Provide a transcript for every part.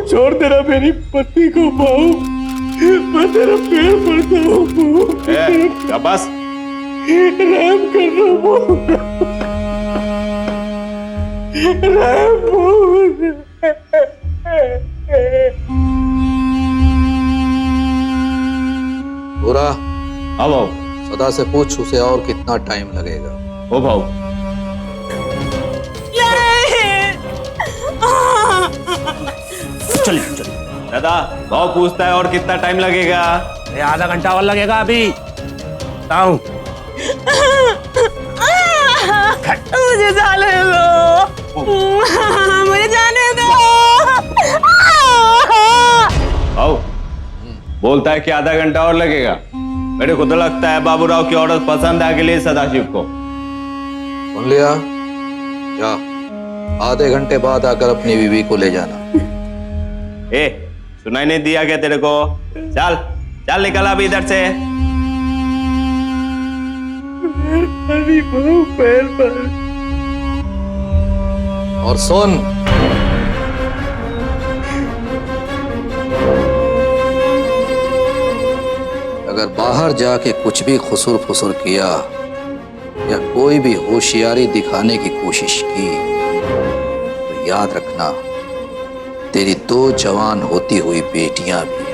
छोड़ देना मेरी पत्नी को भाऊ, मैं तेरा पैर पड़ता हूँ। बस रहम कर दो भाऊ, रहम भाऊ। पूरा हाँ भाऊ। सदा से पूछ उसे और कितना टाइम लगेगा। ओ भाऊ चल चल। दादा, भाव पूछता है और कितना टाइम लगेगा? आधा घंटा और लगेगा अभी। बताऊं? मुझे जाने दो, मुझे जाने दो। भाऊ बोलता है कि आधा घंटा और लगेगा। मेरे को तो लगता है बाबूराव की औरत पसंद आ गई सदाशिव को। सुन लिया? जा, आधे घंटे बाद आकर अपनी बीवी को ले जाना। ए, सुनाई नहीं दिया क्या तेरे को? चल चल निकल अभी इधर से। अरे भाऊ पैर पर। और सुन, अगर बाहर जाके कुछ भी खुसुर फुसुर किया या कोई भी होशियारी दिखाने की कोशिश की तो याद रखना, तेरी 2 जवान होती हुई बेटियां भी हैं।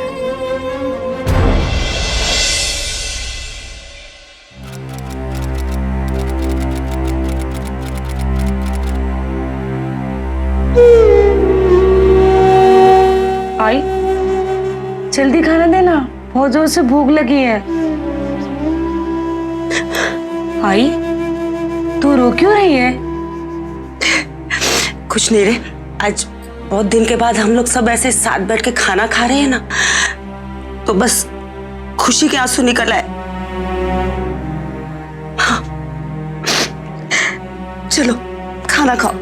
आई, जल्दी खाना देना, बहुत जोर से भूख लगी है। आई, तू रो क्यों रही है? कुछ नहीं रे, आज बहुत दिन के बाद हम लोग सब ऐसे साथ बैठ के खाना खा रहे हैं ना, तो बस खुशी के आंसू निकल आए। हाँ। चलो खाना खाओ।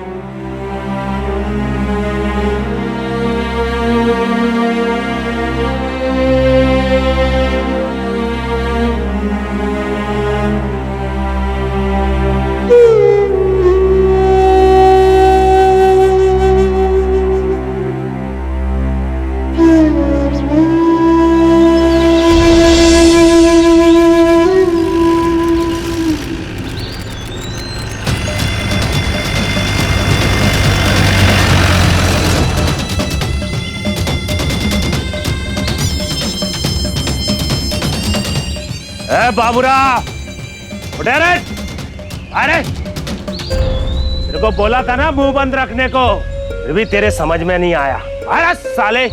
बाबूराव उठे रे। अरे तेरे को बोला था ना मुंह बंद रखने को, फिर भी तेरे समझ में नहीं आया। अरे साले,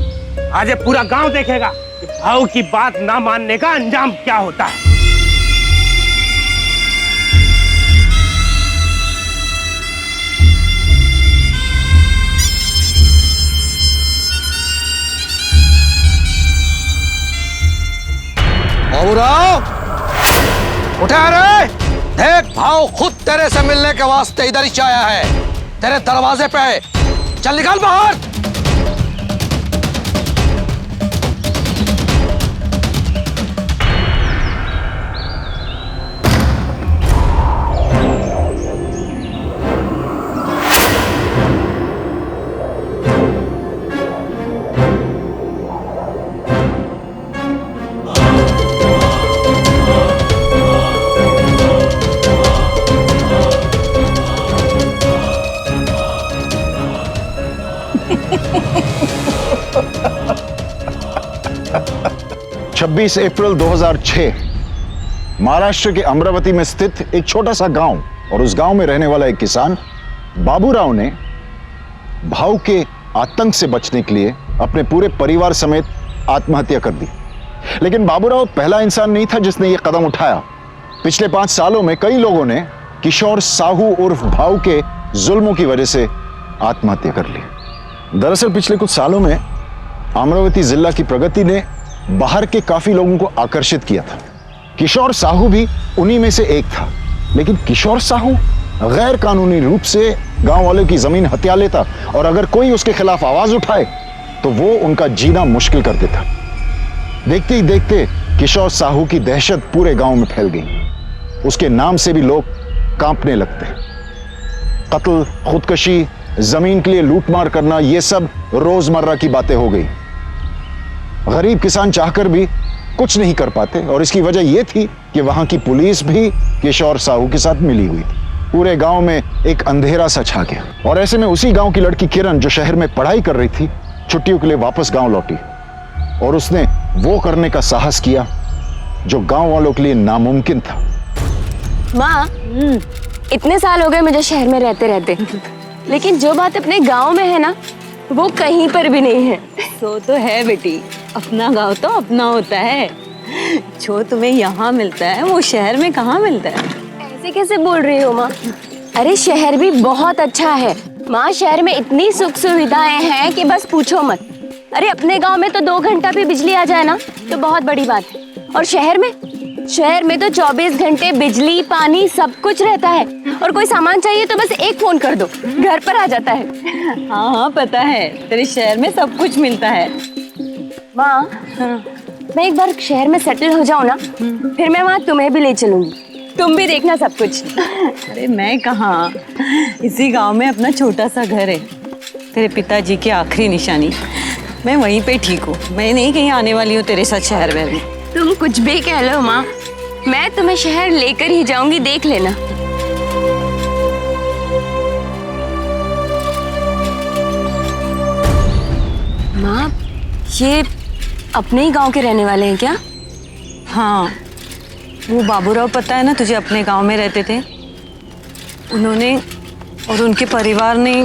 आज ये पूरा गांव देखेगा कि भाऊ की बात ना मानने का अंजाम क्या होता है। बाबूराव उठा रे। देख, भाव खुद तेरे से मिलने के वास्ते इधर ही आया है, तेरे दरवाजे पे है। चल निकल बाहर। छब्बीस अप्रैल 2006 महाराष्ट्र के अमरावती में स्थित एक छोटा सा गांव और उस गांव में रहने वाला एक किसान बाबूराव ने भाव के आतंक से बचने के लिए अपने पूरे परिवार समेत आत्महत्या कर दी। लेकिन बाबूराव पहला इंसान नहीं था जिसने यह कदम उठाया। पिछले 5 सालों में कई लोगों ने किशोर साहू उर्फ भाव के जुल्मों की वजह से आत्महत्या कर ली। दरअसल पिछले कुछ सालों में अमरावती जिला की प्रगति ने बाहर के काफी लोगों को आकर्षित किया था। किशोर साहू भी उन्हीं में से एक था। लेकिन किशोर साहू गैर कानूनी रूप से गांव वालों की जमीन हथिया लेता और अगर कोई उसके खिलाफ आवाज उठाए तो वो उनका जीना मुश्किल कर देता। देखते ही देखते किशोर साहू की दहशत पूरे गांव में फैल गई। उसके नाम से भी लोग कांपने लगते। कत्ल, खुदकशी जमीन के लिए लूटमार करना, ये सब रोजमर्रा की बातें हो गई। गरीब किसान चाहकर भी कुछ नहीं कर पाते, और इसकी वजह यह थी कि वहां की पुलिस भी किशोर साहू के साथ मिली हुई थी। पूरे गांव में एक अंधेरा सा छा गया, और ऐसे में उसी गांव की लड़की किरण, जो शहर में पढ़ाई कर रही थी, छुट्टियों के लिए वापस गांव लौटी, और उसने वो करने का साहस किया जो गांव वालों के लिए नामुमकिन था। माँ, इतने साल हो गए मुझे शहर में रहते रहते, लेकिन जो बात अपने गांव में है ना, वो कहीं पर भी नहीं है। सो तो है बेटी, अपना गांव तो अपना होता है। जो तुम्हें यहाँ मिलता है वो शहर में कहाँ मिलता है? ऐसे कैसे बोल रही हो माँ? अरे शहर भी बहुत अच्छा है माँ, शहर में इतनी सुख सुविधाएं हैं कि बस पूछो मत। अरे अपने गांव में तो 2 घंटा भी बिजली आ जाए ना तो बहुत बड़ी बात है, और शहर में तो 24 घंटे बिजली पानी सब कुछ रहता है, और कोई सामान चाहिए तो बस एक फोन कर दो, घर पर आ जाता है। हाँ हाँ पता है, तेरे शहर में सब कुछ मिलता है। माँ, मैं एक बार शहर में सेटल हो जाऊँ ना, फिर मैं वहाँ तुम्हें भी ले चलूंगी, तुम भी देखना सब कुछ। अरे मैं कहाँ, इसी गांव में अपना छोटा सा घर है, तेरे पिताजी की आखिरी निशानी। मैं वहीं पे ठीक हूँ, मैं नहीं कहीं आने वाली हूँ तेरे साथ शहर में। तुम कुछ भी कह लो माँ, मैं तुम्हें शहर लेकर ही जाऊंगी, देख लेना। माँ, ये अपने ही गांव के रहने वाले हैं क्या? हाँ, वो बाबूराव पता है ना तुझे, अपने गांव में रहते थे। उन्होंने और उनके परिवार ने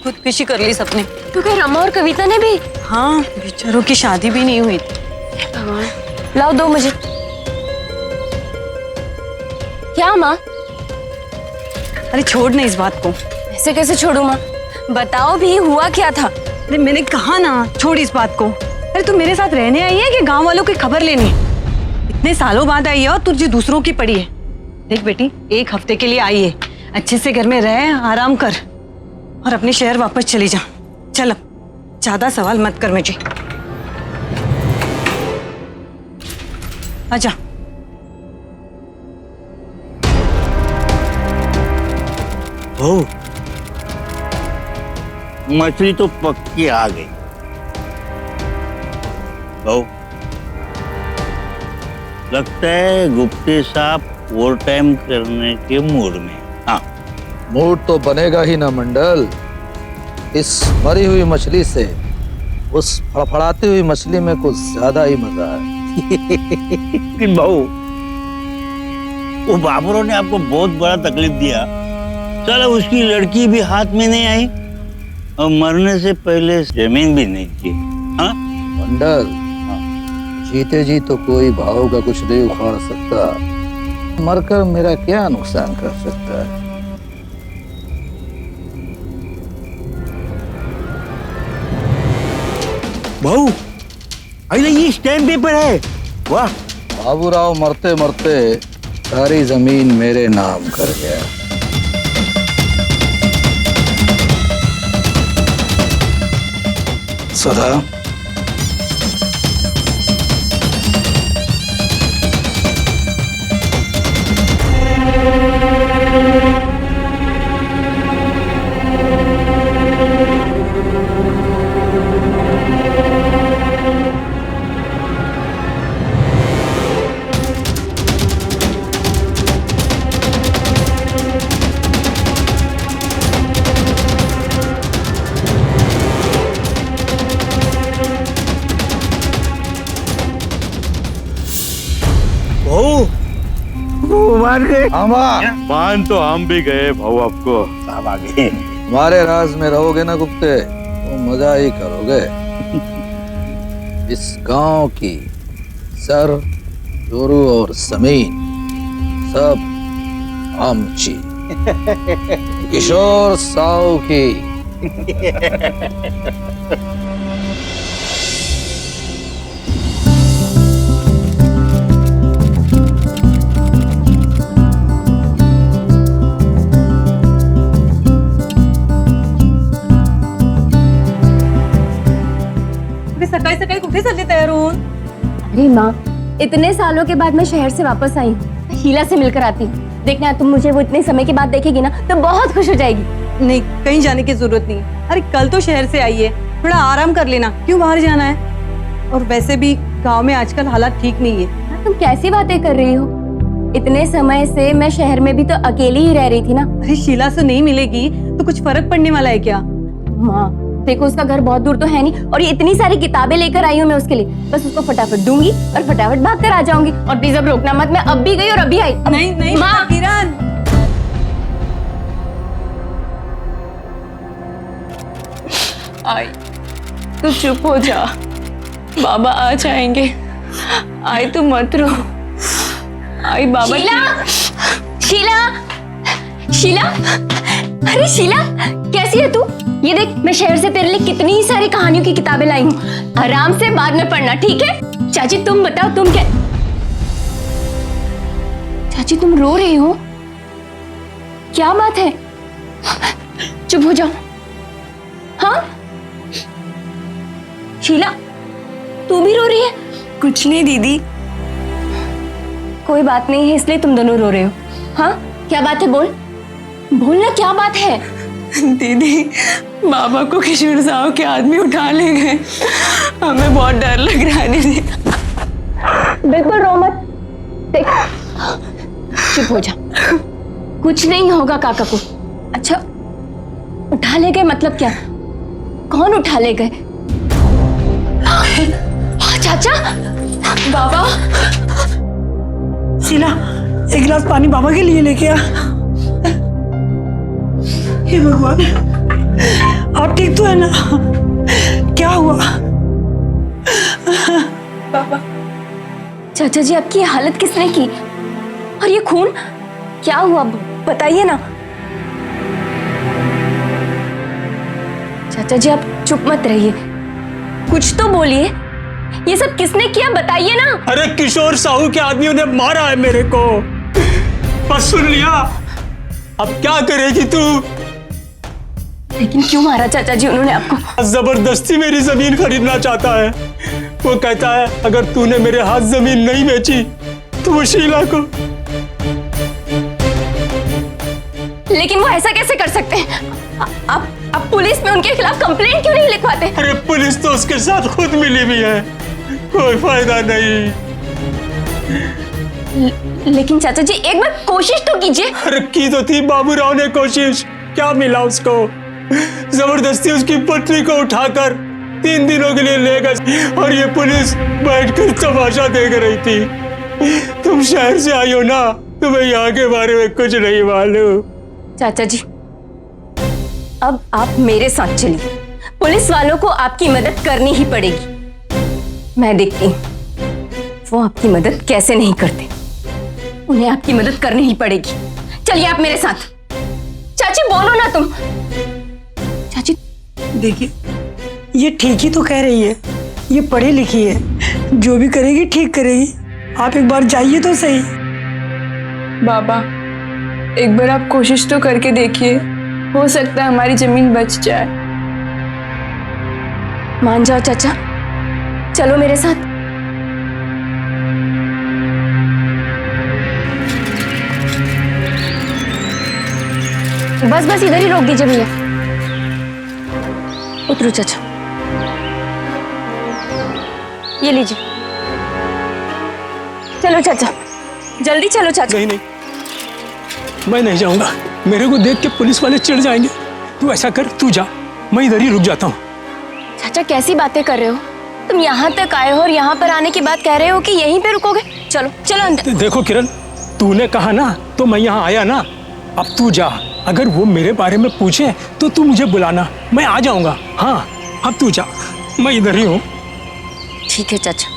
खुदकुशी कर ली सबने। तो क्या रमा और कविता ने भी? हाँ, बेचारों की शादी भी नहीं हुई थी। भगवान, लाओ दो मुझे। क्या माँ? अरे छोड़ ना इस बात को। ऐसे कैसे छोड़ू माँ? बताओ भी, हुआ क्या था? अरे मैंने कहा ना, छोड़ इस बात को। अरे तू मेरे साथ रहने आई है कि गांव वालों की खबर लेनी? इतने सालों बाद आई है और तुझे दूसरों की पड़ी है। देख बेटी, 1 हफ्ते के लिए आई है, अच्छे से घर में रह, आराम कर और अपने शहर वापस चली जा। चल अब ज्यादा सवाल मत कर मुझे। आजा। ओ, मछली तो पक्की आ गई। बहू, लगता है गुप्ते साहब ओवर टाइम करने के मूड में। हाँ, मूड तो बनेगा ही ना मंडल। इस मरी हुई मछली से उस फड़फड़ाती हुई मछली में कुछ ज्यादा ही मजा है। लेकिन बहू, वो बाबूराव ने आपको बहुत बड़ा तकलीफ दिया। चलो उसकी लड़की भी हाथ में नहीं आई और मरने से पहले जमीन भी नहीं थी। हाँ मंडल, जीते जी तो कोई भाव का कुछ नहीं उखाड़ सकता, मरकर मेरा क्या नुकसान कर सकता है। बहू, अरे ये स्टैम्प पेपर है। वाह, बाबूराव मरते मरते सारी जमीन मेरे नाम कर गया। सदा, मान गए। मान तो हम भी गए भाऊ, आपको साहब आ गए। हमारे राज में रहोगे ना गुप्ते, तो मजा ही करोगे। इस गांव की सर, जोरू और जमीन सब आमची किशोर साहू की। सकाळी सकाळी कुठे चालली तयार होऊन? अरे माँ, इतने सालों के बाद मैं शहर से वापस आई हूँ, हीला से मिलकर आती हूँ। देखना, तुम मुझे वो इतने समय के बाद देखेगी ना तो बहुत खुश हो जाएगी। नहीं, कहीं जाने की जरूरत नहीं है। अरे कल तो शहर से आई है, थोड़ा आराम कर लेना, क्यों बाहर जाना है? और वैसे भी गांव में आजकल हालात ठीक नहीं है। तुम कैसी बातें कर रही हो? इतने समय से मैं शहर में भी तो अकेली ही रह रही थी ना। अरे शीला से नहीं मिलेगी तो कुछ फर्क पड़ने वाला है क्या? माँ देखो, उसका घर बहुत दूर तो है नहीं, और ये इतनी सारी किताबें लेकर आई हूँ मैं उसके लिए। बस उसको फटाफट दूंगी और फटाफट भाग कर आ जाऊंगी। और प्लीज अब रोकना मत, मैं अब भी गई और अभी आई। नहीं नहीं माँ, किरण, आई तू चुप हो जा, बाबा आ जाएंगे। आई तू मत रो। आई बाबा। शीला, शीला, शीला, अरे शीला कैसी है तू? ये देख, मैं शहर से तेरे लिए कितनी सारी कहानियों की किताबें लाई हूँ। आराम से बाद में पढ़ना, ठीक है? चाची तुम बताओ, तुम क्या? चाची तुम रो रही हो, क्या बात है? चुप हो जाओ। हाँ शीला, तू भी रो रही है? कुछ नहीं दीदी। कोई बात नहीं है, इसलिए तुम दोनों रो रहे हो। हाँ क्या बात है? बोल बोलना, क्या बात है? दीदी, बाबा को किशोर साहब के आदमी उठा ले गए, हमें बहुत डर लग रहा है दीदी। बिल्कुल रो मत, देख चुप हो जा, कुछ नहीं होगा काका को। अच्छा उठा ले गए मतलब क्या? कौन उठा ले गए? चाचा, बाबा। शीला, एक गिलास पानी बाबा के लिए लेके आ। हे भगवान, आप ठीक तो है ना? क्या हुआ? बाबा। चाचा जी, आपकी ये हालत किसने की? और ये खून क्या हुआ, बताइए ना। चाचा जी आप चुप मत रहिए, कुछ तो बोलिए। ये सब किसने किया, बताइए ना। अरे किशोर साहू के आदमियों ने मारा है मेरे को। बस सुन लिया, अब क्या करेगी तू? लेकिन क्यों मारा चाचा जी उन्होंने आपको? जबरदस्ती मेरी जमीन खरीदना चाहता है। वो कहता है अगर तूने मेरे हाथ जमीन नहीं बेची तो वो शीला को। लेकिन वो ऐसा कैसे कर सकते हैं? आप पुलिस में उनके खिलाफ कंप्लेंट क्यों नहीं लिखवाते? अरे पुलिस तो उसके साथ खुद मिली भी है, कोई फायदा नहीं। लेकिन चाचा जी एक बार कोशिश तो कीजिए। अरे की तो थी बाबूराव ने कोशिश, क्या मिला उसको? जबरदस्ती उसकी पत्नी को उठाकर 3 दिनों के लिए ले गए और ये पुलिस बैठकर तमाशा देख रही थी। तुम शहर से आई हो ना, तुम्हें यहाँ के बारे में कुछ नहीं मालूम। चाचा जी अब आप मेरे साथ चलिए, पुलिस वालों को आपकी मदद करनी ही पड़ेगी। मैं देखती हूँ वो आपकी मदद कैसे नहीं करते, उन्हें आपकी मदद करनी ही पड़ेगी। चलिए आप मेरे साथ। चाची बोलो ना तुम। चाची देखिए, ये ठीक ही तो कह रही है, ये पढ़ी लिखी है, जो भी करेगी ठीक करेगी। आप एक बार जाइए तो सही। बाबा एक बार आप कोशिश तो करके देखिए, हो सकता है हमारी जमीन बच जाए। मान जाओ चाचा, चलो मेरे साथ। बस बस इधर ही रोक दीजिए भैया। उतरो चाचा, ये लीजिए। चलो चाचा, जल्दी चलो चाचा। नहीं नहीं, मैं नहीं जाऊंगा, मेरे को देख के पुलिस वाले चिढ़ जाएंगे। तू ऐसा कर, तू जा, मैं इधर ही रुक जाता हूँ। चाचा कैसी बातें कर रहे हो? तुम यहाँ तक आए हो और यहाँ पर आने के बाद कह रहे हो कि यहीं पे रुकोगे? चलो चलो अंदर। देखो किरण, तूने कहा ना तो मैं यहाँ आया ना, अब तू जा। अगर वो मेरे बारे में पूछे तो तू मुझे बुलाना, मैं आ जाऊंगा। हाँ अब तू जा, मैं इधर ही हूँ। ठीक है चाचा।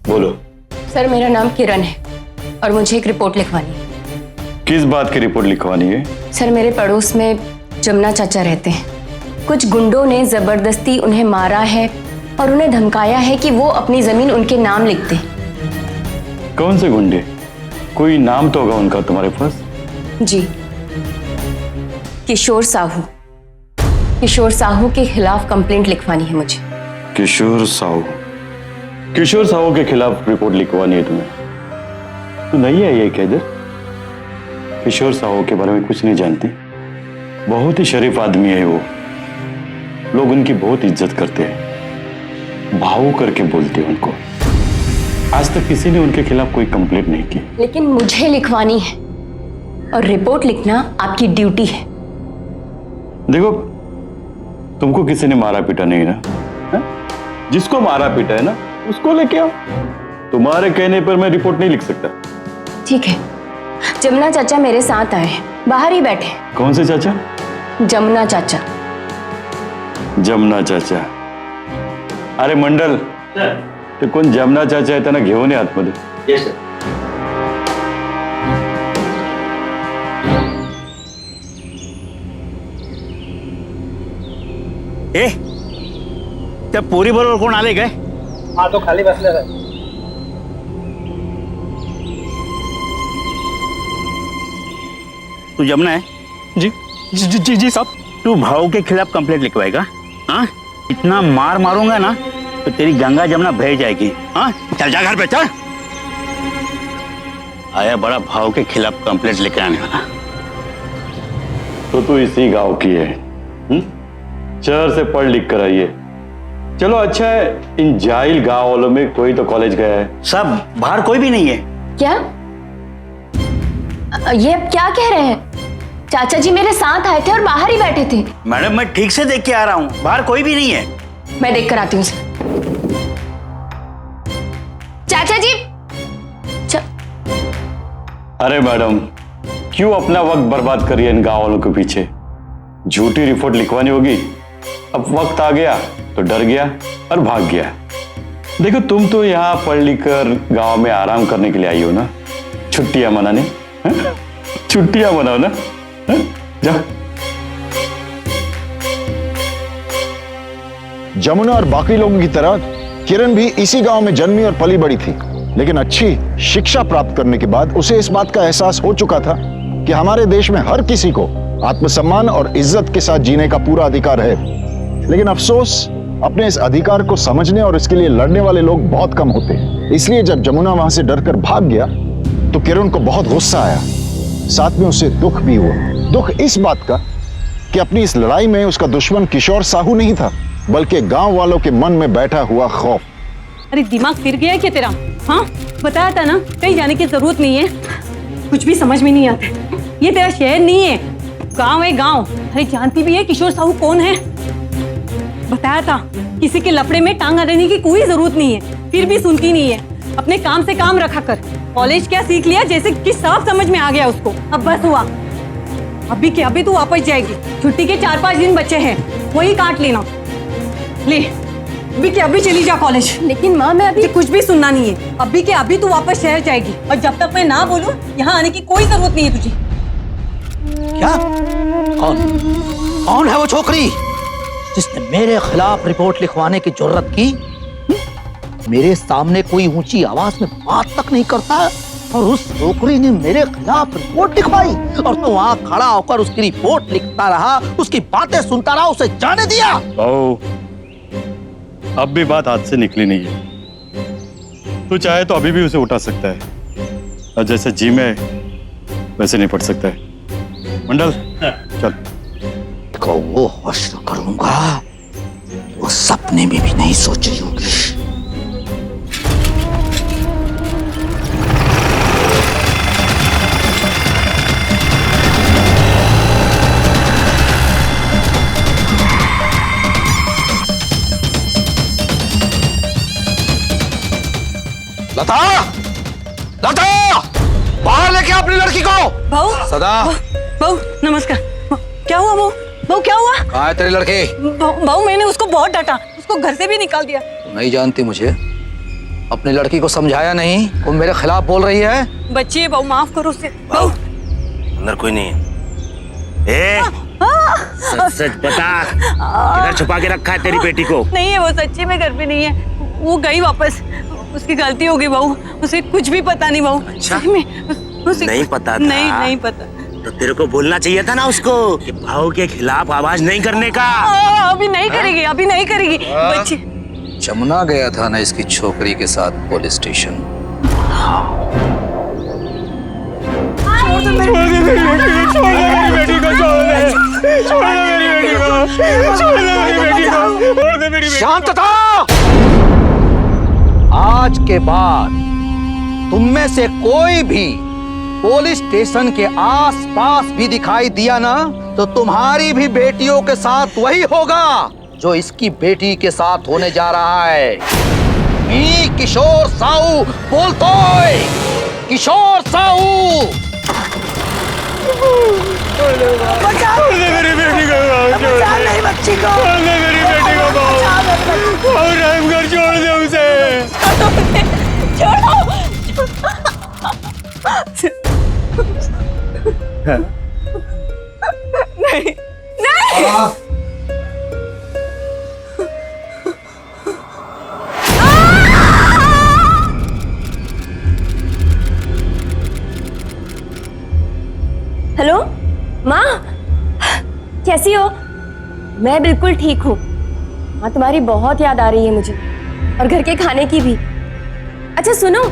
बोलो। सर मेरा नाम किरण है और मुझे एक रिपोर्ट लिखवानी है। किस बात की रिपोर्ट लिखवानी है? सर मेरे पड़ोस में जमुना चाचा रहते हैं। कुछ गुंडों ने जबरदस्ती उन्हें मारा है और उन्हें धमकाया है कि वो अपनी जमीन उनके नाम लिख दें। कौन से गुंडे? कोई नाम तो होगा उनका तुम्हारे पास? जी। किशोर साहू के खिलाफ कंप्लेंट लिखवानी है मुझे। किशोर साहू के खिलाफ रिपोर्ट लिखवानी है तुम्हें? तू नहीं है ये कैदर? किशोर साहू के बारे में कुछ नहीं जानती? बहुत ही शरीफ आदमी है वो, लोग उनकी बहुत इज्जत करते हैं, भाऊ करके बोलते हैं उनको। आज तक किसी ने उनके खिलाफ कोई कंप्लेंट नहीं की। लेकिन मुझे लिखवानी है और रिपोर्ट लिखना आपकी ड्यूटी है। देखो, तुमको किसी ने मारा पीटा नहीं ना है? जिसको मारा पीटा है ना उसको लेके आओ। तुम्हारे कहने पर मैं रिपोर्ट नहीं लिख सकता। ठीक है, जमुना चाचा मेरे साथ आए, बाहर ही बैठे। कौन से चाचा? जमुना चाचा। जमुना चाचा? अरे मंडल, ते कोण जमुना चाचा आहे त्यांना घेऊन ये आतमध्ये। Yes sir. ए, त्या पोरी बरोबर कोण आले काय? हाँ तो खाली बसले रहे। तू जमुना है? जी जी जी जी साहब। तू भाव के खिलाफ कंप्लेंट लिखवाएगा? हाँ, इतना मार मारूंगा ना तो तेरी गंगा जमुना बह जाएगी। हाँ, चल जा घर पे चल। आया बड़ा भाव के खिलाफ कंप्लेंट लेके आने वाला। तो तू इसी गांव की है? शहर से पढ़ लिख कर आई है। चलो अच्छा है, इन जाहिल गांव वालों में कोई तो कॉलेज गया है। सब बाहर कोई भी नहीं है। क्या ये अब क्या कह रहे हैं? चाचा जी मेरे साथ आए थे और बाहर ही बैठे थे। मैडम मैं ठीक से देख के आ रहा हूँ, बाहर कोई भी नहीं है। मैं देख कर आती हूँ। चाचा जी अरे मैडम, क्यों अपना वक्त बर्बाद करिए इन गांव वालों के पीछे? झूठी रिपोर्ट लिखवानी होगी। अब वक्त आ गया तो डर गया और भाग गया। देखो, तुम तो यहाँ पढ़ लिख कर गांव में आराम करने के लिए आई हो ना, छुट्टियां मनाने। छुट्टियां मनाओ ना, जाओ। जमुना और बाकी लोगों की तरह किरण भी इसी गांव में जन्मी और पली बड़ी थी, लेकिन अच्छी शिक्षा प्राप्त करने के बाद उसे इस बात का एहसास हो चुका था कि हमारे देश में हर किसी को आत्मसम्मान और इज्जत के साथ जीने का पूरा अधिकार है। लेकिन अफसोस, अपने इस अधिकार को समझने और इसके लिए लड़ने वाले लोग बहुत कम होते हैं। इसलिए जब जमुना वहां से डरकर भाग गया तो किरण को बहुत गुस्सा आया, साथ में उसे दुख भी हुआ। दुख इस बात का कि अपनी इस लड़ाई में उसका दुश्मन किशोर साहू नहीं था, बल्कि गांव वालों के मन में बैठा हुआ खौफ। अरे दिमाग फिर गया क्या तेरा? हाँ, बताया था ना कहीं जाने की जरूरत नहीं है। कुछ भी समझ में नहीं आता। ये तेरा शहर नहीं है, गांव है गांव। अरे जानती भी है किशोर साहू कौन है? बताया था, किसी के लफड़े में टांग अड़ने की कोई जरूरत नहीं है, फिर भी सुनती नहीं है। अपने काम से काम रखा कर। कॉलेज क्या सीख लिया जैसे कि साफ समझ में आ गया उसको। अब बस हुआ, अभी क्या अभी तू वापस जाएगी। छुट्टी के 4-5 दिन बचे हैं, वही काट लेना। ले अभी के अभी चली जा कॉलेज। लेकिन माँ मैं अभी कुछ भी सुनना नहीं है। अभी के अभी तू वापस शहर जाएगी और जब तक मैं ना बोलूं यहाँ आने की कोई जरूरत नहीं है तुझे। क्या? कौन है वो छोकरी जिसने मेरे खिलाफ रिपोर्ट लिखवाने की जरूरत की? मेरे सामने कोई ऊंची आवाज में बात तक नहीं करता और उस छोकरी ने मेरे खिलाफ रिपोर्ट लिखवाई और तो वहां खड़ा होकर उसकी रिपोर्ट लिखता रहा, उसकी बातें सुनता रहा, उसे जाने दिया। अब भी बात हाथ से निकली नहीं है। तू चाहे तो अभी भी उसे उठा सकता है और जैसे जी में वैसे नहीं पढ़ सकता है। मंडल चल। को वो हश्र करूंगा वो सपने में भी नहीं सोची होगी। लता, लता, बाहर लेके आ अपनी लड़की को। भाऊ, सदा। भाऊ नमस्कार। क्या हुआ भाऊ? भाऊ क्या हुआ? कहाँ है तेरी लड़की? भाऊ मैंने उसको बहुत डांटा, उसको घर से भी निकाल दिया। नहीं जानती मुझे? अपनी लड़की को समझाया नहीं? वो मेरे खिलाफ बोल रही है। बच्ची है भाऊ, माफ करो उसे। भाऊ अंदर कोई नहीं है। सच सच बता, किधर छुपा के रखा है तेरी बेटी को? नहीं है वो, सच्ची में घर पे नहीं है, वो गई वापस। उसकी गलती होगी भाऊ, उसे कुछ भी पता नहीं भाऊ। अच्छा? उसे नहीं पता था? नहीं पता। तो तेरे को बोलना चाहिए था ना उसको कि भाव के खिलाफ आवाज नहीं करने का। अभी नहीं करेगी, अभी नहीं करेगी बच्ची। जमुना गया था ना इसकी छोकरी के साथ पुलिस स्टेशन। छोड़ दे मेरी बेटी को, छोड़ दे मेरी बेटी को, छोड़ दे मेरी बेटी को, छोड़ दे मेरी बेटी को। शांतता! आज के बाद तुम में से कोई भी पुलिस स्टेशन के आसपास भी दिखाई दिया ना, तो तुम्हारी भी बेटियों के साथ वही होगा जो इसकी बेटी के साथ होने जा रहा है। मी किशोर साहू बोलतो है, किशोर साहू। छोड़ दे मेरी बेटी को, छोड़ दे बच्ची को, छोड़ दे मेरी बेटी को, और रहम कर, छोड़ दे उसे। नहीं नहीं। हेलो माँ, कैसी हो? मैं बिल्कुल ठीक हूँ माँ, तुम्हारी बहुत याद आ रही है मुझे, और घर के खाने की भी। अच्छा सुनो,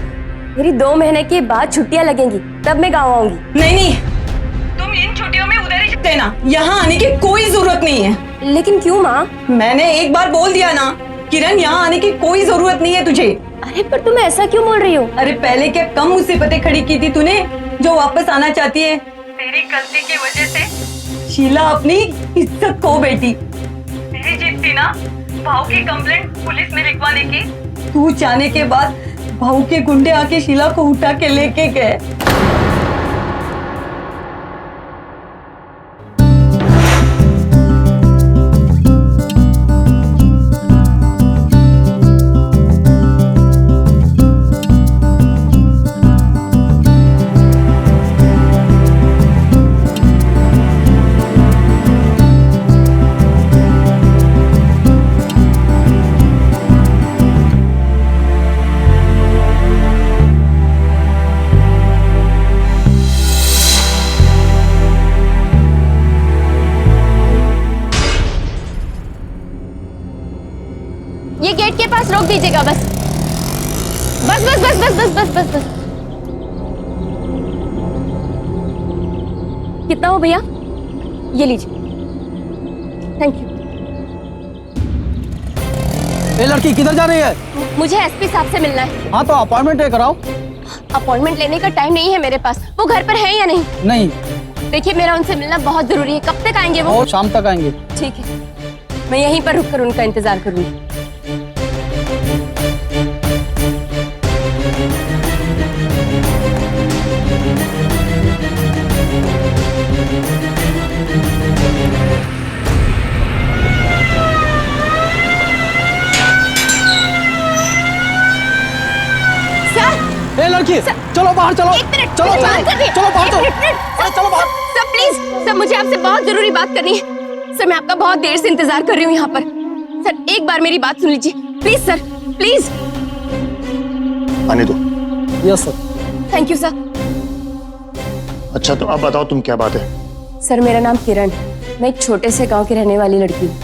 मेरी 2 महीने के बाद छुट्टियाँ लगेंगी, तब मैं गाँव आऊंगी। नहीं नहीं, तुम इन छुट्टियों में उधर ही देना, यहाँ आने की कोई जरूरत नहीं है। लेकिन क्यों माँ? मैंने एक बार बोल दिया ना किरण, यहाँ आने की कोई जरूरत नहीं है तुझे। अरे पर तुम ऐसा क्यों बोल रही हो? अरे पहले क्या कम मुसीबतें खड़ी की थी तूने जो वापस आना चाहती है? तेरी गलती की वजह से शीला अपनी इज्जत खो बैठी। तेरी जिद थी ना भाऊ की कंप्लेंट पुलिस में लिखवाने की, तू जाने के बाद भाऊ के गुंडे आके शीला को उठा के लेके गए। ये गेट के पास रोक दीजिएगा, बस बस बस बस बस बस बस बस बस। कितना हो भैया? ये लीजिए, थैंक यू। ये लड़की किधर जा रही है? मुझे एसपी साहब से मिलना है। हाँ तो अपॉइंटमेंट कराओ। अपॉइंटमेंट लेने का टाइम नहीं है मेरे पास। वो घर पर है या नहीं? नहीं। देखिए मेरा उनसे मिलना बहुत जरूरी है। कब तक आएंगे वो? शाम तक आएंगे। ठीक है, मैं यहीं पर रुककर उनका इंतजार करूंगी। ए लड़की, चलो बाहर चलो। एक मिनट, चलो मुझे बात करनी है। चलो बाहर एक मिनट, चलो बाहर। सर प्लीज, सर मुझे आपसे बहुत जरूरी बात करनी है। सर मैं आपका बहुत देर से इंतजार कर रही हूँ यहाँ पर। सर एक बार मेरी बात सुन लीजिए प्लीज सर, प्लीज। आने दो। Yes sir. Thank you sir. अच्छा तो अब बताओ तुम क्या बात है? सर मेरा नाम किरण है, मैं एक छोटे से गांव की रहने वाली लड़की हूँ,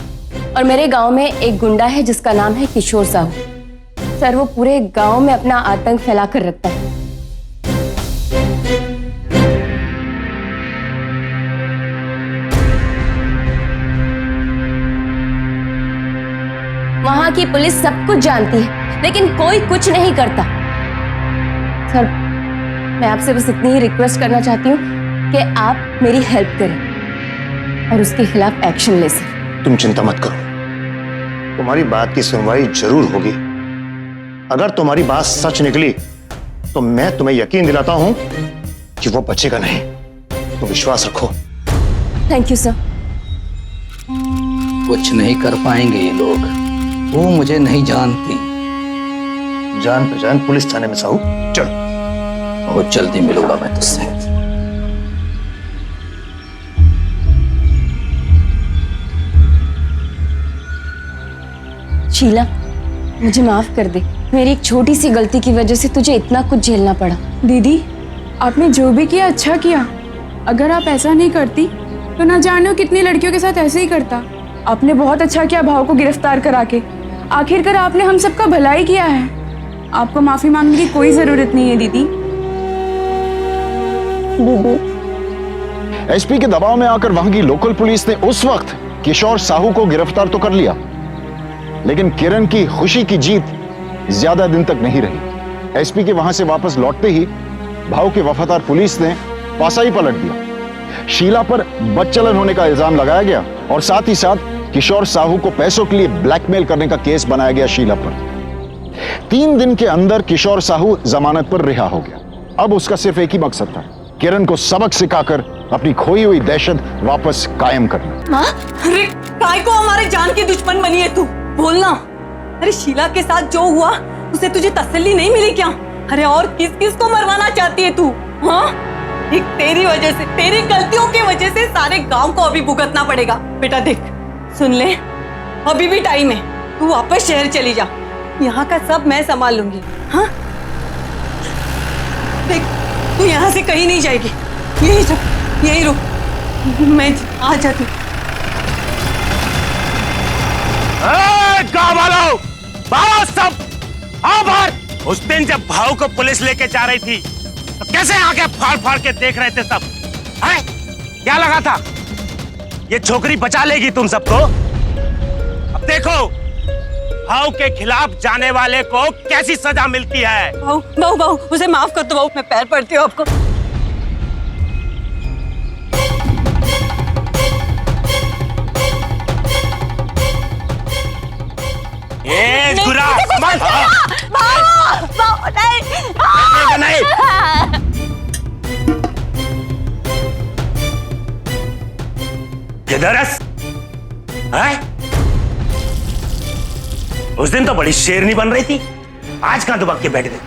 और मेरे गांव में एक गुंडा है जिसका नाम है किशोर साहू। सर वो पूरे गांव में अपना आतंक फैला कर रखता है। वहां की पुलिस सब कुछ जानती है, लेकिन कोई कुछ नहीं करता। सर मैं आपसे बस इतनी ही रिक्वेस्ट करना चाहती हूँ कि आप मेरी हेल्प करें और उसके खिलाफ एक्शन ले सर। तुम चिंता मत करो, तुम्हारी बात की सुनवाई जरूर होगी। अगर तुम्हारी बात सच निकली तो मैं तुम्हें यकीन दिलाता हूं कि वो बचेगा नहीं। तुम विश्वास रखो। Thank you sir. कुछ नहीं कर पाएंगे ये लोग, वो मुझे नहीं जानती। जान पहचान पुलिस थाने में साहू, चलो। बहुत जल्दी मिलूंगा मैं तुझसे। शीला मुझे माफ कर दे, मेरी एक छोटी सी गलती की वजह से तुझे इतना कुछ झेलना पड़ा। दीदी आपने जो भी किया अच्छा किया, अगर आप ऐसा नहीं करती तो ना जाने कितनी लड़कियों के साथ ऐसे ही करता। आपने बहुत अच्छा किया भाव को गिरफ्तार करा के। आखिरकार आपने हम सबका भला ही किया है। आपको माफी मांगने की कोई जरूरत नहीं है दीदी। एसपी के दबाव में आकर वहां की लोकल पुलिस ने उस वक्त किशोर साहू को गिरफ्तार तो कर लिया, लेकिन किरण की खुशी की जीत ज्यादा दिन तक नहीं रही। एसपी के वहां से वापस लौटते ही भाव के वफादार पुलिस ने पासा ही पलट दिया। शीला पर बदचलन होने का इल्जाम लगाया गया और साथ ही साथ किशोर साहू को पैसों के लिए ब्लैकमेल करने का केस बनाया गया शीला पर। 3 दिन के अंदर किशोर साहू जमानत पर रिहा हो गया। अब उसका सिर्फ एक ही मकसद था, किरण को सबक सिखाकर अपनी खोई हुई दहशत वापस कायम करना। अरे काय को हमारे जान की दुश्मन बनी है तू? बोलना। अरे शीला के साथ जो हुआ उसे तुझे तसल्ली नहीं मिली क्या? अरे और किस किस को मरवाना चाहती है तू? हाँ, एक तेरी वजह से, तेरी गलतियों की वजह से सारे गांव को अभी भुगतना पड़ेगा। बेटा देख, सुन ले, अभी भी टाइम है, तू वापस शहर चली जा, यहाँ का सब मैं संभाल लूंगी। हाँ देख, तू यहाँ से कहीं नहीं जाएगी, यही रुक, मैं आ जाती। गाँव वालों, बाहर सब आओ बाहर। उस दिन जब भाव को पुलिस लेके जा रही थी तो कैसे आके फाड़ फाड़ के देख रहे थे सब? है? क्या लगा था ये छोकरी बचा लेगी तुम सबको? अब देखो भाव के खिलाफ जाने वाले को कैसी सजा मिलती है। बहू उसे माफ कर दो बहू, मैं पैर पड़ती हूँ आपको। नहीं। किधरस? उस दिन तो बड़ी शेरनी बन रही थी, आज कहां दुबक के बैठ गई?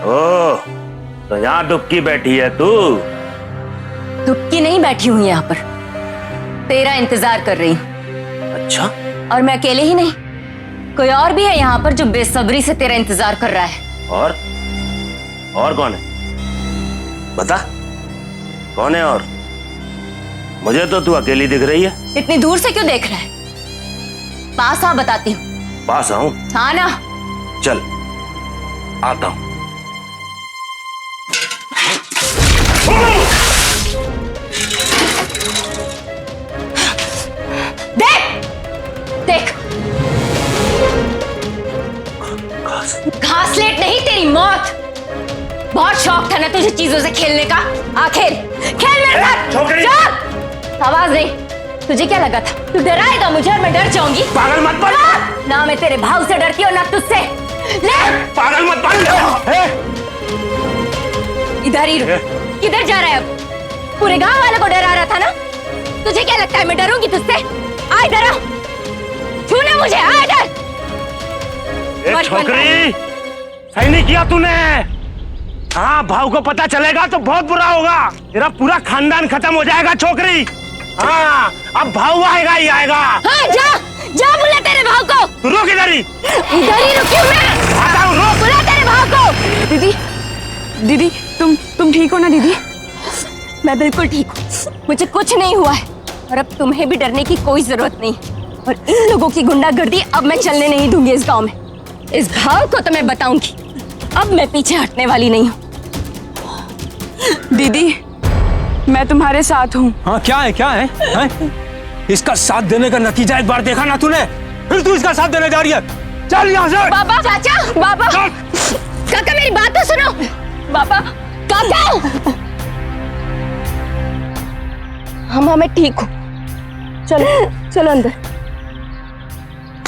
ओह, तो यहां दुबकी बैठी है तू? दुबकी नहीं बैठी हूँ यहाँ पर, तेरा इंतजार कर रही हूँ। अच्छा? और मैं अकेले ही नहीं, कोई और भी है यहाँ पर जो बेसब्री से तेरा इंतजार कर रहा है। और कौन है? बता, कौन है? और मुझे तो तू अकेली दिख रही है। इतनी दूर से क्यों देख रहा है? पास आ, बताती हूँ। पास आऊं? हाँ ना। चल आता हूं। देख, घासलेट नहीं, तेरी मौत। बहुत शौक था ना तुझे चीजों से खेलने का? खेल मेरे साथ। चल, आवाज नहीं। तुझे क्या लगा था तू डराएगा मुझे और मैं डर जाऊंगी? पागल मत बन। ना मैं तेरे भाव से डरती हूँ ना तुझसे। ले, पागल मत बन। इधर ही रुक। किधर जा रहा है अब? पूरे गांव वालों को डरा रहा था ना? तुझे क्या लगता है मैं डरूंगी तुझसे? आ इधर आ, छूना मुझे, आ इधर। छोकरी, सही नहीं किया तूने। हाँ, भाव को पता चलेगा तो बहुत बुरा होगा, तेरा पूरा खानदान खत्म हो जाएगा छोकरी। हाँ, अब भाव आएगा ही आएगा। हाँ, जा बुला तेरे भाव को। तू रुक इधर ही रुकी हूँ मैं। आता हूँ, रुक। बुला तेरे भाव को। दीदी तुम ठीक हो ना दीदी? मैं बिल्कुल ठीक हूँ, मुझे कुछ नहीं हुआ है और अब तुम्हें भी डरने की कोई जरूरत नहीं। और इन लोगों की गुंडागर्दी अब मैं चलने नहीं दूंगी इस गांव में। इस भाव को तो मैं बताऊंगी, अब मैं पीछे हटने वाली नहीं हूँ। दीदी, मैं तुम्हारे साथ हूँ। हाँ, क्या है? इसका साथ देने का नतीजा एक बार देखा ना तूने, फिर तू इसका साथ देने जा रही है। चल यहाँ से। बाबा, चाचा, बाबा, काका मेरी बात तो सुनो। बाबा, काका, मैं ठीक हूँ। चलो अंदर।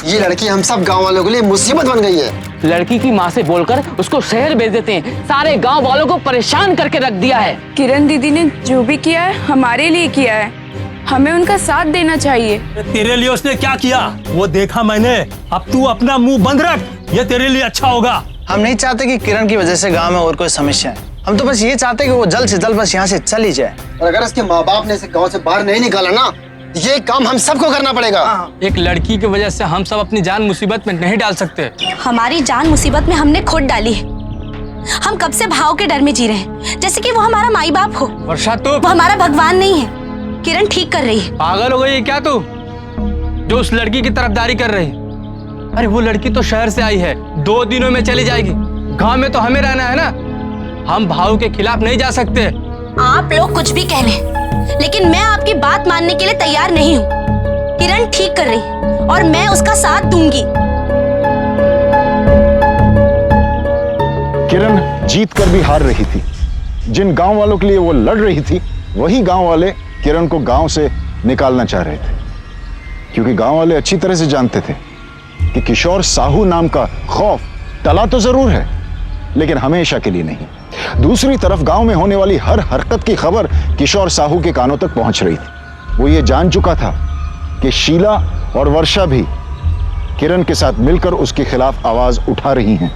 ये लड़की हम सब गांव वालों के लिए मुसीबत बन गई है। लड़की की माँ से बोलकर उसको शहर भेज देते हैं, सारे गांव वालों को परेशान करके रख दिया है। किरण दीदी ने जो भी किया है हमारे लिए किया है, हमें उनका साथ देना चाहिए। तेरे लिए उसने क्या किया वो देखा मैंने, अब तू अपना मुंह बंद रख, ये तेरे लिए अच्छा होगा। हम नहीं चाहते कि किरण की वजह से गांव में और कोई समस्या है, हम तो बस ये चाहते हैं कि वो जल्द से जल्द बस यहाँ से चली जाए। और अगर इसके माँ बाप ने इसे गांव से बाहर नहीं निकाला ना, ये काम हम सबको करना पड़ेगा। एक लड़की की वजह से हम सब अपनी जान मुसीबत में नहीं डाल सकते। हमारी जान मुसीबत में हमने खुद डाली है। हम कब से भाव के डर में जी रहे हैं, जैसे कि वो हमारा माई बाप हो। वर्षा तू वो हमारा भगवान नहीं है। किरण ठीक कर रही है। पागल हो गई है क्या तू, जो उस लड़की की तरफदारी कर रही? अरे वो लड़की तो शहर से आई है, 2 दिनों में चली जाएगी। गांव में तो हमें रहना है ना, हम भाव के खिलाफ नहीं जा सकते। आप लोग कुछ भी कह लें, लेकिन मैं आपकी बात मानने के लिए तैयार नहीं हूँ। किरण ठीक कर रही है और मैं उसका साथ दूंगी। किरण जीत कर भी हार रही थी। जिन गांव वालों के लिए वो लड़ रही थी, वही गांव वाले किरण को गांव से निकालना चाह रहे थे, क्योंकि गांव वाले अच्छी तरह से जानते थे कि किशोर साहू नाम का खौफ टला तो जरूर है, लेकिन हमेशा के लिए नहीं। दूसरी तरफ गांव में होने वाली हर हरकत की खबर किशोर साहू के कानों तक पहुंच रही थी। वो ये जान चुका था कि शीला और वर्षा भी किरण के साथ मिलकर उसके खिलाफ आवाज उठा रही हैं।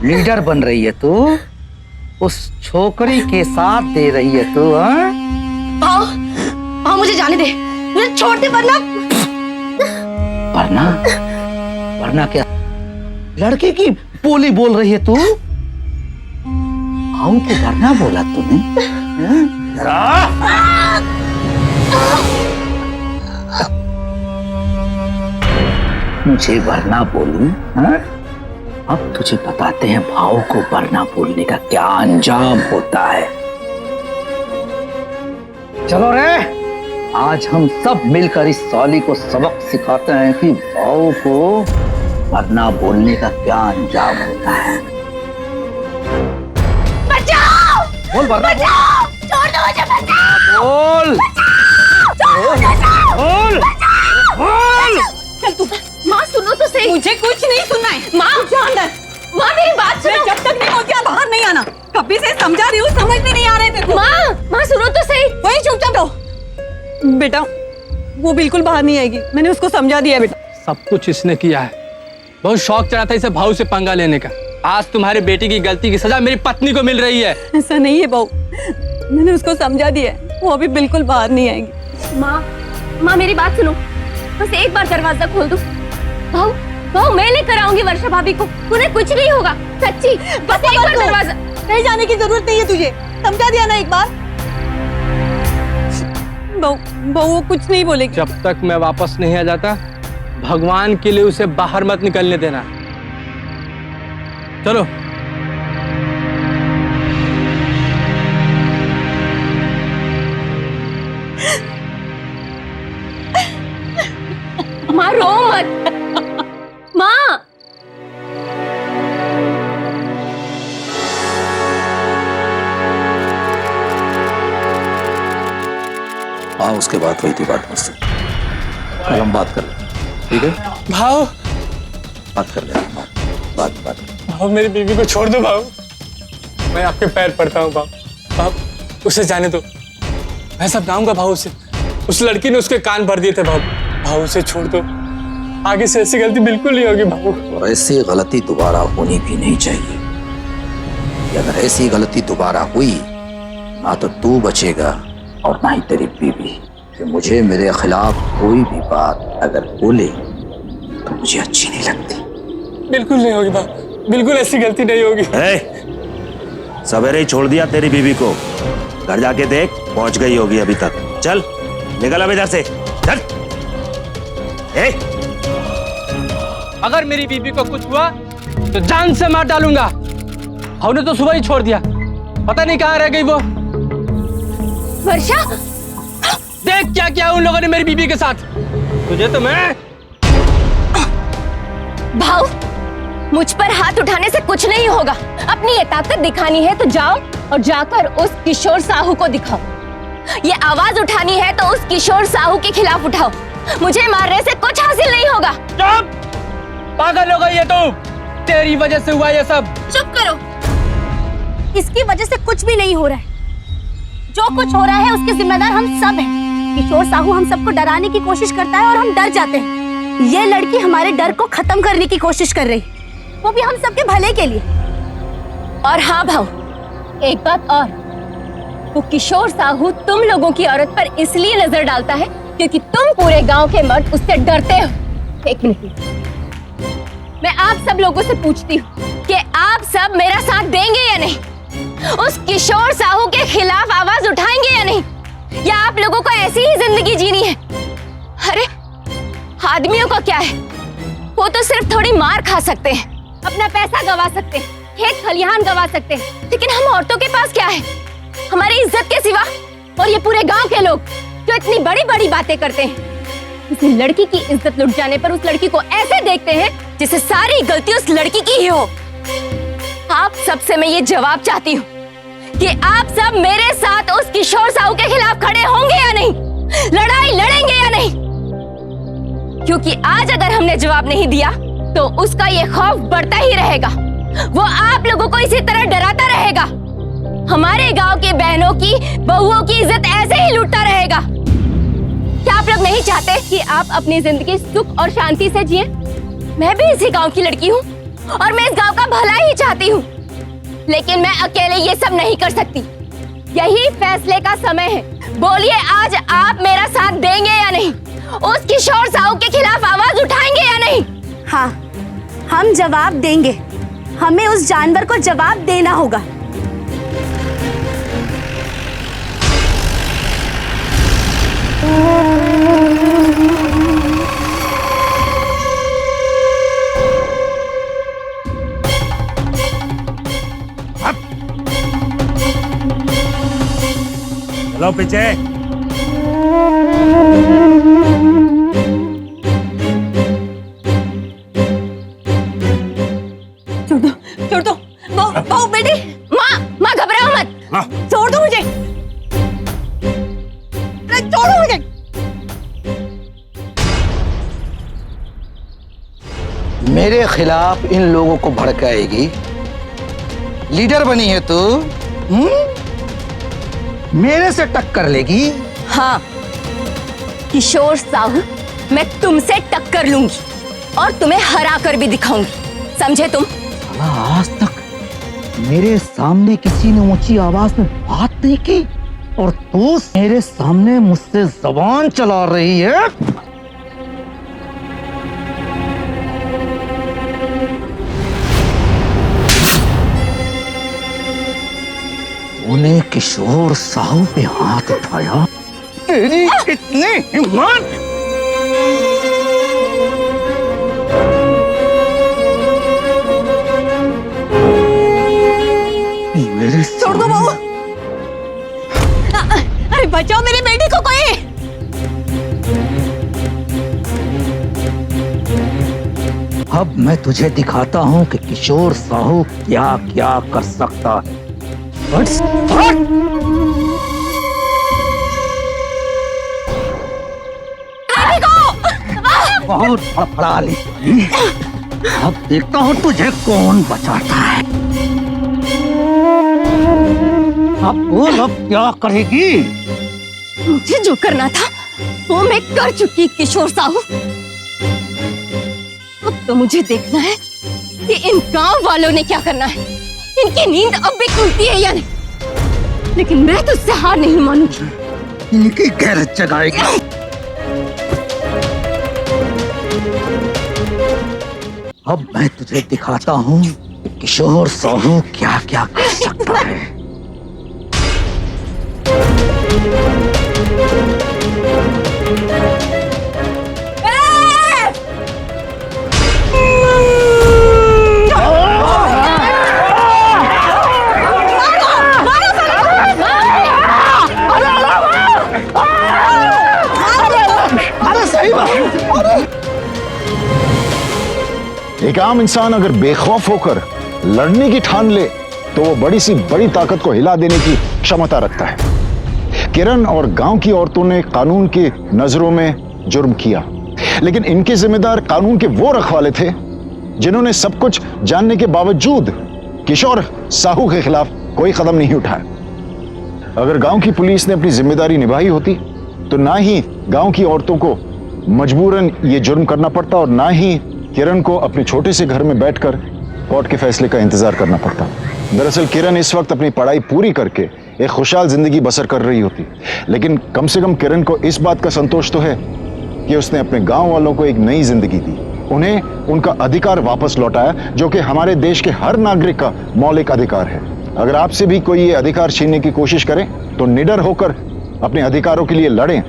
लीडर बन रही है तू, उस छोकरी के साथ दे रही है तू। भाव, भाव मुझे जाने दे, मुझे छोड़ दे, वरना वरना वरना क्या? लड़के की बोली बोल रही है तू? भाव को वरना बोला तूने? मुझे वरना बोलूं? अब तुझे बताते हैं भाव को वरना बोलने का क्या अंजाम होता है। चलो रे, आज हम सब मिलकर इस साली को सबक सिखाते हैं कि भाव को वरना बोलने का क्या अंजाम होता है। बचाओ! बोल वरना बचाओ! छोड़ दो मुझे, बचाओ! बोल! बोल! बोल! चल तू, माँ सुनो तो सही। मुझे कुछ नहीं सुनना है। माँ अंदर। माँ मेरी बात सुनो। जब तक नहीं होती बाहर नहीं आना। कभी से समझा रही हूँ, समझ में नहीं आ रहे थे। माँ सुनो तो सही। वही चुपचाप रहो। बेटा, वो बिल्कुल बाहर नहीं आएगी। मैंने उसको समझा दिया बेटा। सब कुछ इसने किया है। बहुत शौक चढ़ा था इसे भाव से पंगा लेने का। आज तुम्हारी बेटी की गलती की सजा मेरी पत्नी को मिल रही है। ऐसा नहीं है बहू, मैंने उसको समझा दिया है, वो अभी बिल्कुल बाहर नहीं आएगी। माँ मेरी बात सुनो, बस एक बार दरवाजा खोल दो। भाव, भाव मैं लेकर आऊंगी वर्षा भाभी को, उन्हें कुछ नहीं होगा, सच्ची। बस एक बार दरवाजा। कहीं जाने की जरूरत नहीं है तुझे, समझा दिया ना एक बार। बहू वो कुछ नहीं बोलेगी। जब तक मैं वापस नहीं आ जाता, भगवान के लिए उसे बाहर मत निकलने देना। चलो। माँ रो मत। माँ हाँ, उसके बाद हुई थी बात मुझसे। कल हम बात कर लें, ठीक है? भाव, बात कर लें। बात भाव मेरी बीवी को छोड़ दो भाव। मैं आपके पैर पड़ता हूँ भाव। भाव उसे जाने दो, मैं समझाऊंगा भाव उसे। उस लड़की ने उसके कान भर दिए थे भाव। भाव उसे छोड़ दो, आगे से ऐसी गलती बिल्कुल नहीं होगी भाव। और ऐसी गलती दोबारा होनी भी नहीं चाहिए। अगर ऐसी गलती दोबारा हुई, ना तो तू बचेगा और ना ही तेरी बीवी। कि मुझे मेरे खिलाफ कोई भी बात अगर बोले तो मुझे अच्छी नहीं लगती। बिल्कुल नहीं होगी भाव, बिल्कुल ऐसी गलती नहीं होगी। सवेरे ही छोड़ दिया तेरी बीवी को, घर जाके देख पहुंच गई होगी अभी तक। चल निकल अब इधर से, चल। अगर मेरी बीबी को कुछ हुआ तो जान से मार डालूंगा। हमने तो सुबह ही छोड़ दिया, पता नहीं कहाँ रह गई वो। वर्षा, देख क्या किया उन लोगों ने मेरी बीबी के साथ। तुझे तो मैं। भाव, मुझ पर हाथ उठाने से कुछ नहीं होगा। अपनी ये ताकत दिखानी है तो जाओ और जाकर उस किशोर साहू को दिखाओ। ये आवाज उठानी है तो उस किशोर साहू के खिलाफ उठाओ। मुझे मारने से कुछ हासिल नहीं होगा। चुप! पागल हो गई है तू। तेरी वजह से हुआ ये सब। चुप करो। इसकी वजह से कुछ भी नहीं हो रहा है। जो कुछ हो रहा है उसके जिम्मेदार हम सब हैं। किशोर साहू हम सबको डराने की कोशिश करता है और हम डर जाते हैं। ये लड़की हमारे डर को खत्म करने की कोशिश कर रही, वो भी हम सबके भले के लिए। और हाँ भाऊ, एक बात और, वो किशोर साहू तुम लोगों की औरत पर इसलिए नजर डालता है क्योंकि तुम पूरे गांव के मर्द उससे डरते हो। एक मिनट, मैं आप सब लोगों से पूछती हूँ कि आप सब मेरा साथ देंगे या नहीं? उस किशोर साहू के खिलाफ आवाज उठाएंगे या नहीं? या आप लोगों को ऐसी ही जिंदगी जीनी है? अरे आदमियों का क्या है, वो तो सिर्फ थोड़ी मार खा सकते हैं, अपना पैसा गवा सकते हैं, खेत खलिहान गवा सकते हैं, लेकिन हम औरतों के पास क्या है? हमारी इज्जत के सिवा। और ये पूरे गांव के लोग जो इतनी बड़ी बड़ी बातें करते हैं, किसी लड़की की इज्जत लुट जाने पर उस लड़की को ऐसे देखते हैं जैसे सारी गलती उस लड़की की ही हो। आप सबसे मैं ये जवाब चाहती हूँ कि आप सब मेरे साथ उस किशोर साहू के खिलाफ खड़े होंगे या नहीं, लड़ाई लड़ेंगे या नहीं? क्योंकि आज अगर हमने जवाब नहीं दिया तो उसका ये खौफ बढ़ता ही रहेगा, वो आप लोगों को इसी तरह डराता रहेगा, हमारे गांव की बहनों की बहुओं की इज्जत ऐसे ही लूटता रहेगा। क्या आप लोग नहीं चाहते कि आप अपनी जिंदगी सुख और शांति से जिए? मैं भी इसी गांव की लड़की हूँ और मैं इस गांव का भला ही चाहती हूँ, लेकिन मैं अकेले ये सब नहीं कर सकती। यही फैसले का समय है। बोलिए, आज आप मेरा साथ देंगे या नहीं? उस किशोर साहू के खिलाफ आवाज उठाएंगे या नहीं? हाँ, हम जवाब देंगे। हमें उस जानवर को जवाब देना होगा। चलो पीछे। छोड़ दो बहू बेटी। माँ घबराओ मत, छोड़ दो मुझे, छोड़ो मुझे। मेरे खिलाफ इन लोगों को भड़काएगी? लीडर बनी है तू? मेरे से टक्कर लेगी? हाँ किशोर साहू, मैं तुमसे टक्कर लूंगी और तुम्हें हरा कर भी दिखाऊंगी, समझे तुम? आज तक मेरे सामने किसी ने ऊंची आवाज में बात नहीं की और तू मेरे सामने मुझसे जबान चला रही है। तूने किशोर साहू पे हाथ उठाया? तेरी इतनी हिम्मत? मेरे छोड़ दो बहू। अरे बचाओ मेरी बेटी को कोई। अब मैं तुझे दिखाता हूँ कि किशोर साहू क्या क्या कर सकता है। बहुत फड़फड़ा ली। अब देखता हूँ तुझे कौन बचाता है। अब बोल, अब क्या करेगी? मुझे जो करना था वो मैं कर चुकी किशोर साहू। अब तो मुझे देखना है कि इन गांव वालों ने क्या करना है। इनकी नींद अब भी खुलती है या नहीं, लेकिन मैं तो इससे हार नहीं मानूंगी। इनकी गैरत जगाएगी। अब मैं तुझे दिखाता हूँ कि किशोर साहू क्या क्या कर सकता है। एक आम इंसान अगर बेखौफ होकर लड़ने की ठान ले तो वो बड़ी सी बड़ी ताकत को हिला देने की क्षमता रखता है। किरण और गांव की औरतों ने कानून की नजरों में जुर्म किया, लेकिन इनके जिम्मेदार कानून के वो रखवाले थे जिन्होंने सब कुछ जानने के बावजूद किशोर साहू के खिलाफ कोई कदम नहीं उठाया। अगर गांव की पुलिस ने अपनी जिम्मेदारी निभाई होती तो ना ही गांव की औरतों को मजबूरन ये जुर्म करना पड़ता और ना ही किरण को अपने छोटे से घर में बैठकर कोर्ट के फैसले का इंतजार करना पड़ता। दरअसल किरण इस वक्त अपनी पढ़ाई पूरी करके एक खुशहाल जिंदगी बसर कर रही होती, लेकिन कम से कम किरण को इस बात का संतोष तो है कि उसने अपने गांव वालों को एक नई जिंदगी दी, उन्हें उनका अधिकार वापस लौटाया, जो कि हमारे देश के हर नागरिक का मौलिक अधिकार है। अगर आपसे भी कोई ये अधिकार छीनने की कोशिश करे तो निडर होकर अपने अधिकारों के लिए लड़ें,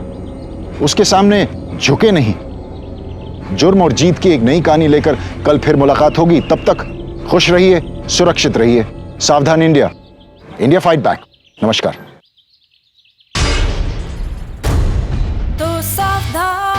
उसके सामने झुके नहीं। जुर्म और जीत की एक नई कहानी लेकर कल फिर मुलाकात होगी। तब तक खुश रहिए, सुरक्षित रहिए। सावधान इंडिया, इंडिया फाइट बैक। नमस्कार। तो सावधान।